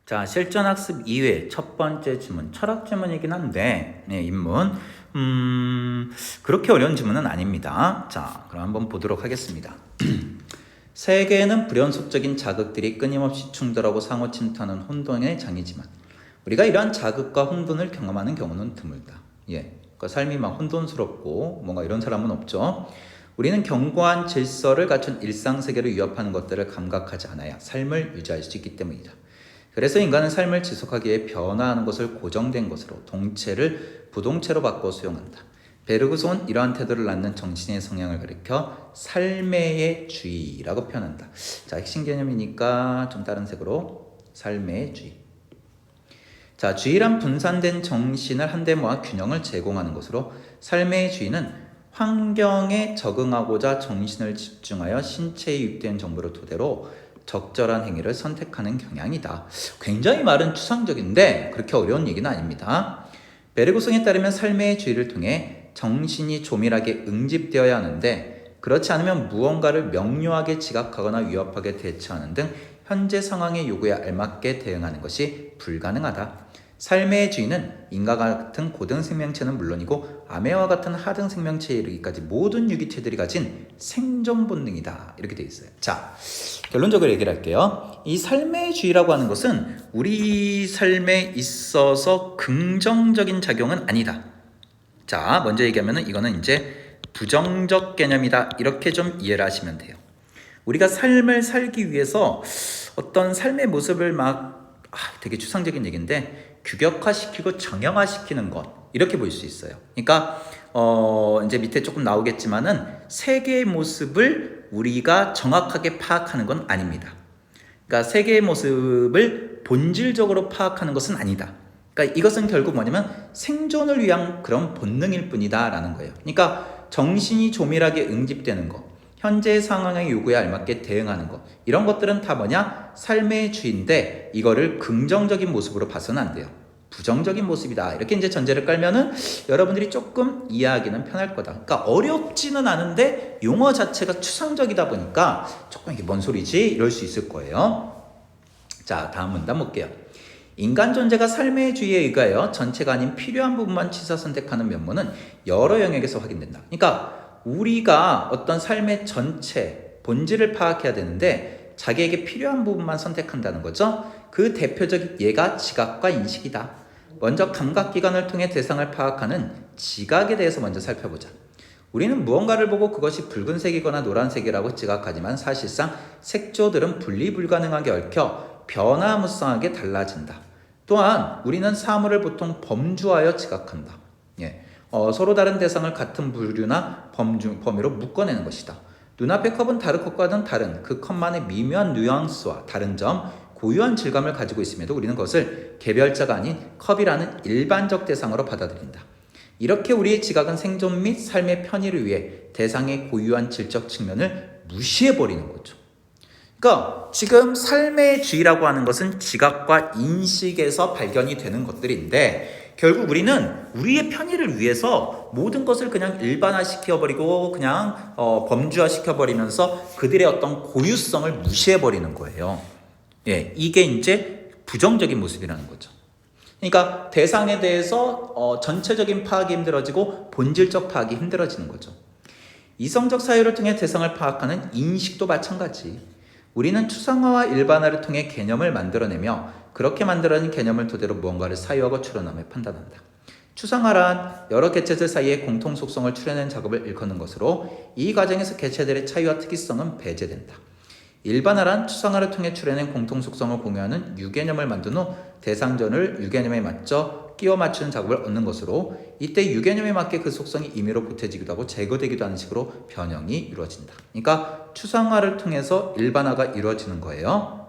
자, 실전학습 2회 첫 번째 지문, 철학 지문이긴 한데, 인문. 그렇게 어려운 지문은 아닙니다. 자, 그럼 한번 보도록 하겠습니다. 세계에는 불연속적인 자극들이 끊임없이 충돌하고 상호 침투하는 혼돈의 장이지만, 우리가 이러한 자극과 혼돈을 경험하는 경우는 드물다. 그러니까 삶이 막 혼돈스럽고 뭔가 이런 사람은 없죠. 우리는 견고한 질서를 갖춘 일상세계를 위협하는 것들을 감각하지 않아야 삶을 유지할 수 있기 때문이다. 그래서 인간은 삶을 지속하기 위해 변화하는 것을 고정된 것으로 동체를 부동체로 바꿔 수용한다. 베르그송은 이러한 태도를 낳는 정신의 성향을 가리켜 삶의 주의라고 표현한다. 자, 핵심 개념이니까 좀 다른 색으로 삶의 주의. 자, 주의란 분산된 정신을 한데 모아 균형을 제공하는 것으로 삶의 주의는 환경에 적응하고자 정신을 집중하여 신체에 유입된 정보를 토대로 적절한 행위를 선택하는 경향이다. 굉장히 말은 추상적인데 그렇게 어려운 얘기는 아닙니다. 베르그송에 따르면 삶의 주의를 통해 정신이 조밀하게 응집되어야 하는데 그렇지 않으면 무언가를 명료하게 지각하거나 위협하게 대처하는 등 현재 상황의 요구에 알맞게 대응하는 것이 불가능하다. 삶의 주의는 인과 같은 고등 생명체는 물론이고 아메와 같은 하등 생명체에 이르기까지 모든 유기체들이 가진 생존 본능이다. 이렇게 되어 있어요. 자, 결론적으로 얘기를 할게요. 이 삶의 주의라고 하는 것은 우리 삶에 있어서 긍정적인 작용은 아니다. 자, 먼저 얘기하면 이거는 이제 부정적 개념이다. 이렇게 좀 이해를 하시면 돼요. 우리가 삶을 살기 위해서 어떤 삶의 모습을 되게 추상적인 얘기인데 규격화시키고 정형화시키는 것, 이렇게 볼 수 있어요. 그러니까 이제 밑에 조금 나오겠지만은 세계의 모습을 우리가 정확하게 파악하는 건 아닙니다. 그러니까 세계의 모습을 본질적으로 파악하는 것은 아니다. 그러니까 이것은 결국 뭐냐면 생존을 위한 그런 본능일 뿐이다 라는 거예요. 그러니까 정신이 조밀하게 응집되는 것, 현재 상황의 요구에 알맞게 대응하는 것, 이런 것들은 다 뭐냐? 삶의 주인데 이거를 긍정적인 모습으로 봐서는 안 돼요. 부정적인 모습이다. 이렇게 이제 전제를 깔면은 여러분들이 조금 이해하기는 편할 거다. 그러니까 어렵지는 않은데 용어 자체가 추상적이다 보니까 조금 이게 뭔 소리지? 이럴 수 있을 거예요. 자, 다음 문단 볼게요. 인간 존재가 삶의 주의에 의하여 전체가 아닌 필요한 부분만 취사 선택하는 면모는 여러 영역에서 확인된다. 그러니까 우리가 어떤 삶의 전체, 본질을 파악해야 되는데 자기에게 필요한 부분만 선택한다는 거죠. 그 대표적인 예가 지각과 인식이다. 먼저 감각기관을 통해 대상을 파악하는 지각에 대해서 먼저 살펴보자. 우리는 무언가를 보고 그것이 붉은색이거나 노란색이라고 지각하지만 사실상 색조들은 분리 불가능하게 얽혀 변화무쌍하게 달라진다. 또한 우리는 사물을 보통 범주하여 지각한다. 서로 다른 대상을 같은 부류나 범위로 묶어내는 것이다. 눈앞의 컵은 다른 컵과는 다른 그 컵만의 미묘한 뉘앙스와 다른 점, 고유한 질감을 가지고 있음에도 우리는 그것을 개별자가 아닌 컵이라는 일반적 대상으로 받아들인다. 이렇게 우리의 지각은 생존 및 삶의 편의를 위해 대상의 고유한 질적 측면을 무시해버리는 거죠. 그러니까 지금 삶의 주의라고 하는 것은 지각과 인식에서 발견이 되는 것들인데 결국 우리는 우리의 편의를 위해서 모든 것을 그냥 일반화시켜버리고 그냥 범주화시켜버리면서 그들의 어떤 고유성을 무시해버리는 거예요. 이게 이제 부정적인 모습이라는 거죠. 그러니까 대상에 대해서 전체적인 파악이 힘들어지고 본질적 파악이 힘들어지는 거죠. 이성적 사유를 통해 대상을 파악하는 인식도 마찬가지. 우리는 추상화와 일반화를 통해 개념을 만들어내며 그렇게 만들어낸 개념을 토대로 무언가를 사유하고 추론하며 판단한다. 추상화란 여러 개체들 사이에 공통 속성을 추려낸 작업을 일컫는 것으로 이 과정에서 개체들의 차이와 특이성은 배제된다. 일반화란 추상화를 통해 추려낸 공통 속성을 공유하는 유개념을 만든 후 대상전을 유개념에 맞춰 끼워 맞추는 작업을 얻는 것으로 이때 유개념에 맞게 그 속성이 임의로 보태지기도 하고 제거되기도 하는 식으로 변형이 이루어진다. 그러니까 추상화를 통해서 일반화가 이루어지는 거예요.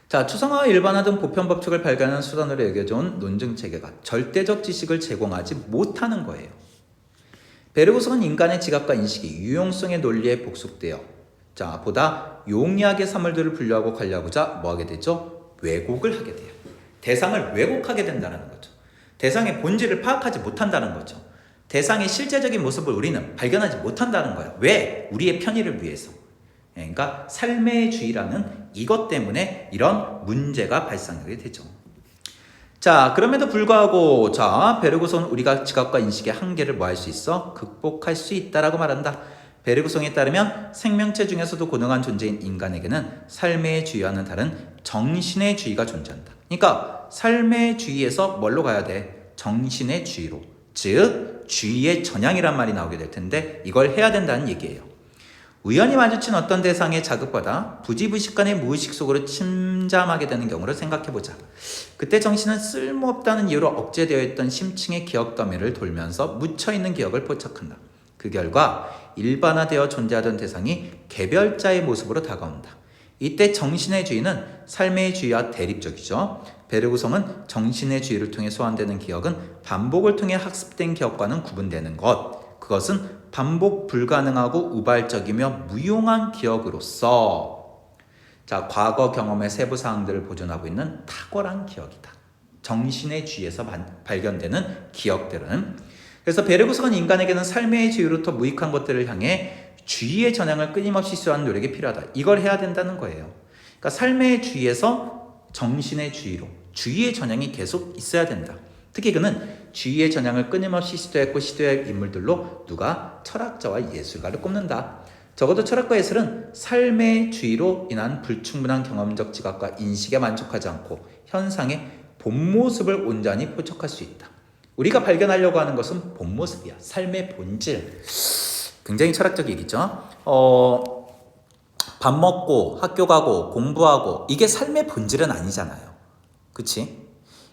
자, 추상화와 일반화 등 보편 법칙을 발견하는 수단으로 여겨져온 논증 체계가 절대적 지식을 제공하지 못하는 거예요. 베르그송은 인간의 지각과 인식이 유용성의 논리에 복속되어 보다 용이하게 사물들을 분류하고 관리하고자 뭐하게 되죠? 왜곡을 하게 돼요. 대상을 왜곡하게 된다는 거죠. 대상의 본질을 파악하지 못한다는 거죠. 대상의 실제적인 모습을 우리는 발견하지 못한다는 거예요. 왜? 우리의 편의를 위해서. 그러니까 삶의 주의라는 이것 때문에 이런 문제가 발생하게 되죠. 자, 그럼에도 불구하고 자, 베르그송은 우리가 지각과 인식의 한계를 뭐 할 수 있어? 극복할 수 있다라고 말한다. 베르그송에 따르면 생명체 중에서도 고능한 존재인 인간에게는 삶의 주의와는 다른 정신의 주의가 존재한다. 그러니까 삶의 주의에서 뭘로 가야 돼? 정신의 주의로. 즉 주의의 전향이란 말이 나오게 될 텐데 이걸 해야 된다는 얘기예요. 우연히 마주친 어떤 대상에 자극받아 부지부식간에 무의식 속으로 침잠하게 되는 경우를 생각해보자. 그때 정신은 쓸모없다는 이유로 억제되어 있던 심층의 기억 더미를 돌면서 묻혀있는 기억을 포착한다. 그 결과 일반화되어 존재하던 대상이 개별자의 모습으로 다가온다. 이때 정신의 주의는 삶의 주의와 대립적이죠. 베르그송은 정신의 주의를 통해 소환되는 기억은 반복을 통해 학습된 기억과는 구분되는 것. 그것은 반복 불가능하고 우발적이며 무용한 기억으로서 자, 과거 경험의 세부 사항들을 보존하고 있는 탁월한 기억이다. 정신의 주의에서 발견되는 기억들은. 그래서 베르그송은 인간에게는 삶의 주의로부터 무익한 것들을 향해 주의의 전향을 끊임없이 수하는 노력이 필요하다. 이걸 해야 된다는 거예요. 그러니까 삶의 주의에서 정신의 주의로 주의의 전향이 계속 있어야 된다. 특히 그는 주의의 전향을 끊임없이 시도했고 시도해야 할 인물들로 누가 철학자와 예술가를 꼽는다. 적어도 철학과 예술은 삶의 주의로 인한 불충분한 경험적 지각과 인식에 만족하지 않고 현상의 본 모습을 온전히 포착할 수 있다. 우리가 발견하려고 하는 것은 본 모습이야. 삶의 본질. 굉장히 철학적 얘기죠. 밥 먹고 학교 가고 공부하고 이게 삶의 본질은 아니잖아요. 그치?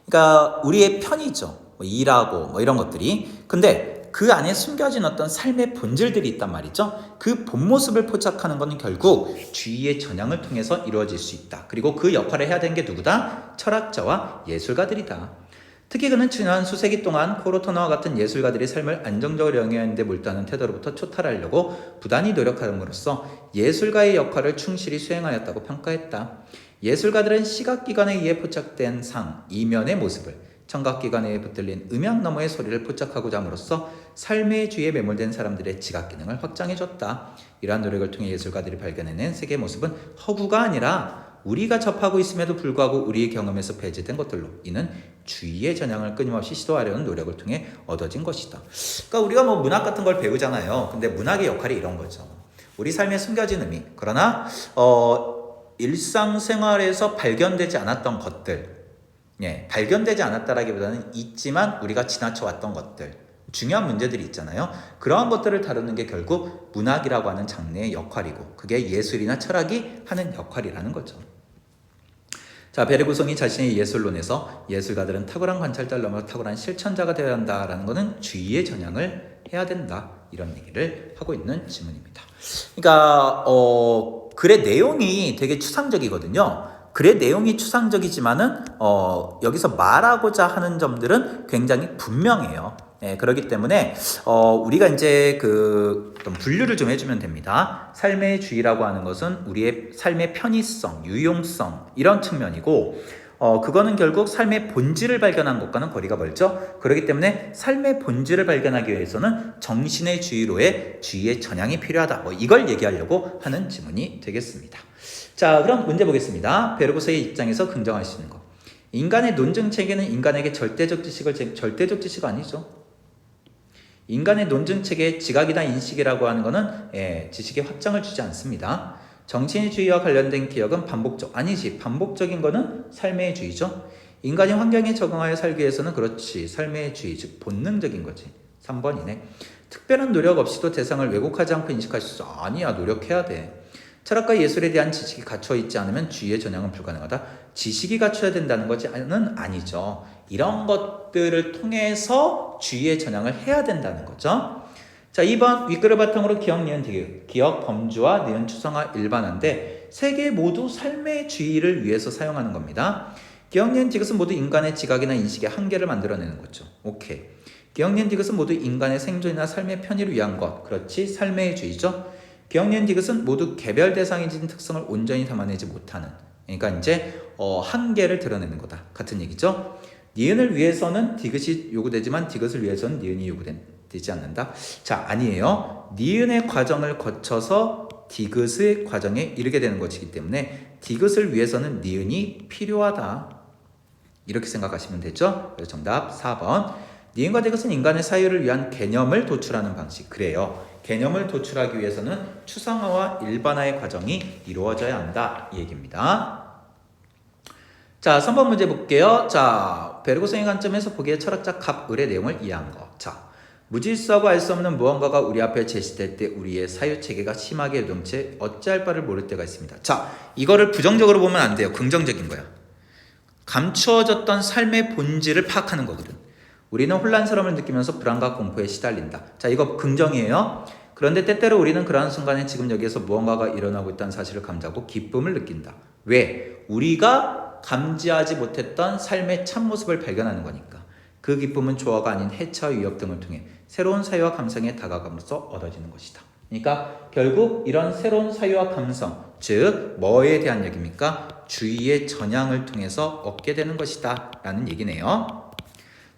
그러니까 우리의 편이죠. 일하고 이런 것들이. 근데 그 안에 숨겨진 어떤 삶의 본질들이 있단 말이죠. 그 본 모습을 포착하는 것은 결국 주의의 전향을 통해서 이루어질 수 있다. 그리고 그 역할을 해야 되는 게 누구다? 철학자와 예술가들이다. 특히 그는 지난 수세기 동안 코르토나와 같은 예술가들이 삶을 안정적으로 영위하는 데 몰두하는 태도로부터 초탈하려고 부단히 노력함으로써 예술가의 역할을 충실히 수행하였다고 평가했다. 예술가들은 시각기관에 의해 포착된 상, 이면의 모습을 청각기관에 붙들린 음향 너머의 소리를 포착하고자 함으로써 삶의 주위에 매몰된 사람들의 지각기능을 확장해줬다. 이러한 노력을 통해 예술가들이 발견해낸 세계의 모습은 허구가 아니라 우리가 접하고 있음에도 불구하고 우리의 경험에서 배제된 것들로 이는 주의의 전향을 끊임없이 시도하려는 노력을 통해 얻어진 것이다. 그러니까 우리가 문학 같은 걸 배우잖아요. 근데 문학의 역할이 이런 거죠. 우리 삶에 숨겨진 의미, 그러나 일상생활에서 발견되지 않았던 것들, 발견되지 않았다라기보다는 있지만 우리가 지나쳐왔던 것들, 중요한 문제들이 있잖아요. 그러한 것들을 다루는 게 결국 문학이라고 하는 장르의 역할이고 그게 예술이나 철학이 하는 역할이라는 거죠. 자, 베르그송이 자신의 예술론에서 예술가들은 탁월한 관찰자를 넘어 탁월한 실천자가 되어야 한다라는 것은 주의의 전향을 해야 된다. 이런 얘기를 하고 있는 지문입니다. 그러니까 글의 내용이 되게 추상적이거든요. 글의 내용이 추상적이지만은 여기서 말하고자 하는 점들은 굉장히 분명해요. 그렇기 때문에 우리가 이제 좀 분류를 좀 해주면 됩니다. 삶의 주의라고 하는 것은 우리의 삶의 편의성, 유용성 이런 측면이고 그거는 결국 삶의 본질을 발견한 것과는 거리가 멀죠. 그렇기 때문에 삶의 본질을 발견하기 위해서는 정신의 주의로의 주의의 전향이 필요하다. 이걸 얘기하려고 하는 지문이 되겠습니다. 자, 그럼 문제 보겠습니다. 베르그송의 입장에서 긍정할 수 있는 것. 인간의 논증 체계는 인간에게 절대적 지식 아니죠. 인간의 논증 체계의 지각이나 인식이라고 하는 것은 지식의 확장을 주지 않습니다. 정신의 주의와 관련된 기억은 반복적인 것은 삶의 주의죠. 인간이 환경에 적응하여 살기 위해서는 그렇지. 삶의 주의, 즉 본능적인 거지. 3번이네. 특별한 노력 없이도 대상을 왜곡하지 않고 인식할 수 있어. 아니야, 노력해야 돼. 철학과 예술에 대한 지식이 갖춰 있지 않으면 주의의 전향은 불가능하다. 지식이 갖춰야 된다는 것은 아니죠. 이런 것들을 통해서 주의의 전향을 해야 된다는 거죠. 자, 2번 윗글을 바탕으로 기억, 니은, 디귿. 기억, 범주와 니은, 추상화, 일반화인데 세 개 모두 삶의 주의를 위해서 사용하는 겁니다. 기억, 니은, 디귿은 모두 인간의 지각이나 인식의 한계를 만들어내는 거죠. 오케이. 기억, 니은, 디귿은 모두 인간의 생존이나 삶의 편의를 위한 것. 그렇지, 삶의 주의죠. 기억, 니은, 디귿은 모두 개별 대상이 지닌 특성을 온전히 담아내지 못하는, 그러니까 이제 한계를 드러내는 거다. 같은 얘기죠. 니은을 위해서는 디귿이 요구되지만 디귿을 위해서는 니은이 요구되지 않는다. 자, 아니에요. 니은의 과정을 거쳐서 디귿의 과정에 이르게 되는 것이기 때문에 디귿을 위해서는 니은이 필요하다. 이렇게 생각하시면 되죠. 그래서 정답 4번. 니은과 디귿은 인간의 사유를 위한 개념을 도출하는 방식. 그래요. 개념을 도출하기 위해서는 추상화와 일반화의 과정이 이루어져야 한다. 이 얘기입니다. 자, 3번 문제 볼게요. 자, 베르고성의 관점에서 보기에 철학자 갑을의 내용을 이해한 거. 자, 무질서하고 알 수 없는 무언가가 우리 앞에 제시될 때 우리의 사유체계가 심하게 요동치 어찌할 바를 모를 때가 있습니다. 자, 이거를 부정적으로 보면 안 돼요. 긍정적인 거야. 감추어졌던 삶의 본질을 파악하는 거거든. 우리는 혼란스러움을 느끼면서 불안과 공포에 시달린다. 자, 이거 긍정이에요. 그런데 때때로 우리는 그러한 순간에 지금 여기에서 무언가가 일어나고 있다는 사실을 감지하고 기쁨을 느낀다. 왜? 우리가 감지하지 못했던 삶의 참모습을 발견하는 거니까. 그 기쁨은 조화가 아닌 해처와 위협 등을 통해 새로운 사유와 감성에 다가감으로써 얻어지는 것이다. 그러니까 결국 이런 새로운 사유와 감성, 즉 뭐에 대한 얘기입니까? 주의의 전향을 통해서 얻게 되는 것이다 라는 얘기네요.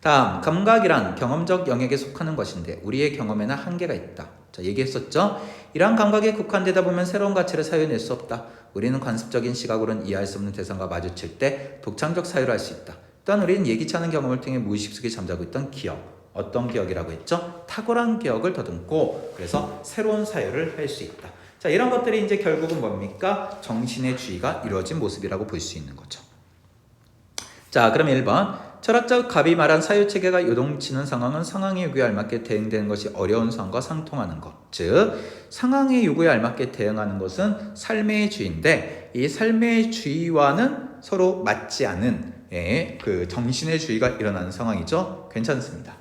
다음, 감각이란 경험적 영역에 속하는 것인데 우리의 경험에는 한계가 있다. 자, 얘기했었죠? 이러한 감각에 국한되다 보면 새로운 가치를 사유해낼 수 없다. 우리는 관습적인 시각으로는 이해할 수 없는 대상과 마주칠 때 독창적 사유를 할 수 있다. 또한 우리는 예기치 않은 경험을 통해 무의식 속에 잠자고 있던 기억, 어떤 기억이라고 했죠? 탁월한 기억을 더듬고 그래서 새로운 사유를 할 수 있다. 자, 이런 것들이 이제 결국은 뭡니까? 정신의 주의가 이루어진 모습이라고 볼 수 있는 거죠. 자, 그럼 1번. 철학자 갑이 말한 사유체계가 요동치는 상황은 상황의 요구에 알맞게 대응되는 것이 어려운 상황과 상통하는 것. 즉, 상황의 요구에 알맞게 대응하는 것은 삶의 주의인데 이 삶의 주의와는 서로 맞지 않은 그 정신의 주의가 일어나는 상황이죠. 괜찮습니다.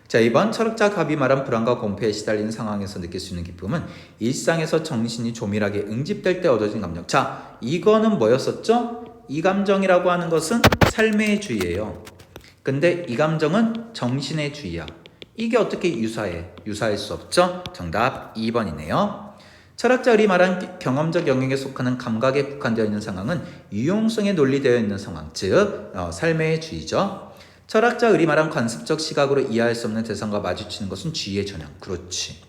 자, 2번. 철학자 갑이 말한 불안과 공포에 시달리는 상황에서 느낄 수 있는 기쁨은 일상에서 정신이 조밀하게 응집될 때 얻어진 감정. 자, 이거는 뭐였었죠? 이 감정이라고 하는 것은 삶의 주의예요. 근데 이 감정은 정신의 주의야. 이게 어떻게 유사해? 유사할 수 없죠? 정답 2번이네요. 철학자들이 말한 경험적 영역에 속하는 감각에 국한되어 있는 상황은 유용성에 논리되어 있는 상황, 즉 삶의 주의죠. 철학자들이 말한 관습적 시각으로 이해할 수 없는 대상과 마주치는 것은 주의의 전향. 그렇지.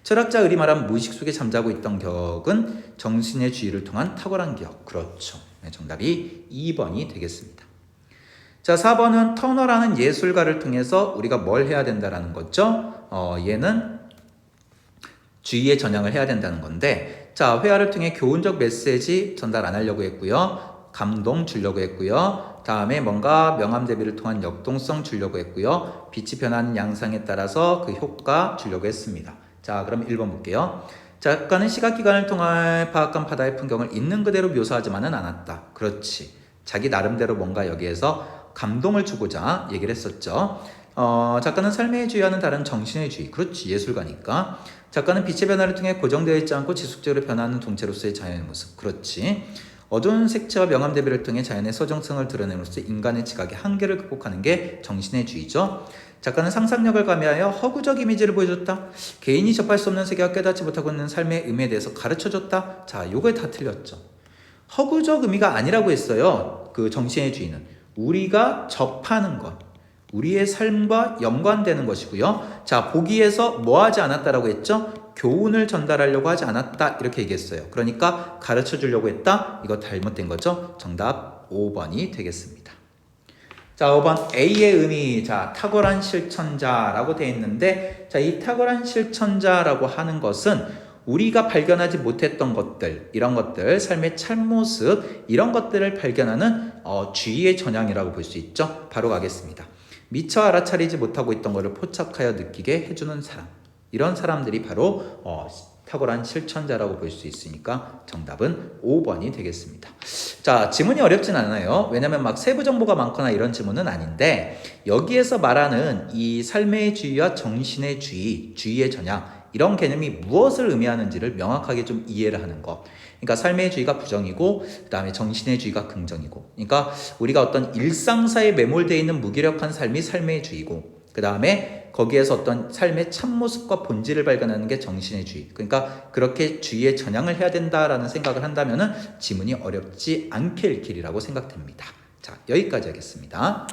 철학자들이 말한 무의식 속에 잠자고 있던 격은 정신의 주의를 통한 탁월한 기억. 그렇죠. 네, 정답이 2번이 되겠습니다. 자, 4번은 터너라는 예술가를 통해서 우리가 뭘 해야 된다라는 거죠? 얘는 주의의 전향을 해야 된다는 건데, 자, 회화를 통해 교훈적 메시지 전달 안 하려고 했고요. 감동 주려고 했고요. 다음에 뭔가 명암 대비를 통한 역동성 주려고 했고요. 빛이 변하는 양상에 따라서 그 효과 주려고 했습니다. 자, 그럼 1번 볼게요. 작가는 시각기관을 통해 파악한 바다의 풍경을 있는 그대로 묘사하지만은 않았다. 그렇지. 자기 나름대로 뭔가 여기에서 감동을 주고자 얘기를 했었죠. 작가는 삶의 주의와는 다른 정신의 주의. 그렇지. 예술가니까. 작가는 빛의 변화를 통해 고정되어 있지 않고 지속적으로 변하는 동체로서의 자연의 모습. 그렇지. 어두운 색채와 명암 대비를 통해 자연의 서정성을 드러냄으로써 인간의 지각의 한계를 극복하는 게 정신의 주의죠. 작가는 상상력을 가미하여 허구적 이미지를 보여줬다. 개인이 접할 수 없는 세계와 깨닫지 못하고 있는 삶의 의미에 대해서 가르쳐줬다. 자, 요거에 다 틀렸죠. 허구적 의미가 아니라고 했어요. 그 정신의 주의는. 우리가 접하는 것, 우리의 삶과 연관되는 것이고요. 자, 보기에서 뭐 하지 않았다라고 했죠? 교훈을 전달하려고 하지 않았다 이렇게 얘기했어요. 그러니까 가르쳐 주려고 했다. 이거 잘못된 거죠. 정답 5번이 되겠습니다. 자, 5번 A의 의미. 자, 탁월한 실천자라고 되어 있는데, 자, 이 탁월한 실천자라고 하는 것은 우리가 발견하지 못했던 것들, 이런 것들, 삶의 참모습, 이런 것들을 발견하는 주의의 전향이라고 볼 수 있죠. 바로 가겠습니다. 미처 알아차리지 못하고 있던 것을 포착하여 느끼게 해주는 사람. 이런 사람들이 바로 탁월한 실천자라고 볼 수 있으니까 정답은 5번이 되겠습니다. 자, 지문이 어렵진 않아요. 왜냐면 막 세부 정보가 많거나 이런 지문은 아닌데, 여기에서 말하는 이 삶의 주의와 정신의 주의, 주의의 전향, 이런 개념이 무엇을 의미하는지를 명확하게 좀 이해를 하는 것. 그러니까 삶의 주의가 부정이고, 그 다음에 정신의 주의가 긍정이고. 그러니까 우리가 어떤 일상사에 매몰되어 있는 무기력한 삶이 삶의 주의고, 그 다음에 거기에서 어떤 삶의 참모습과 본질을 발견하는 게 정신의 주의. 그러니까 그렇게 주의의 전향을 해야 된다라는 생각을 한다면은 지문이 어렵지 않게 읽히리라고 생각됩니다. 자, 여기까지 하겠습니다.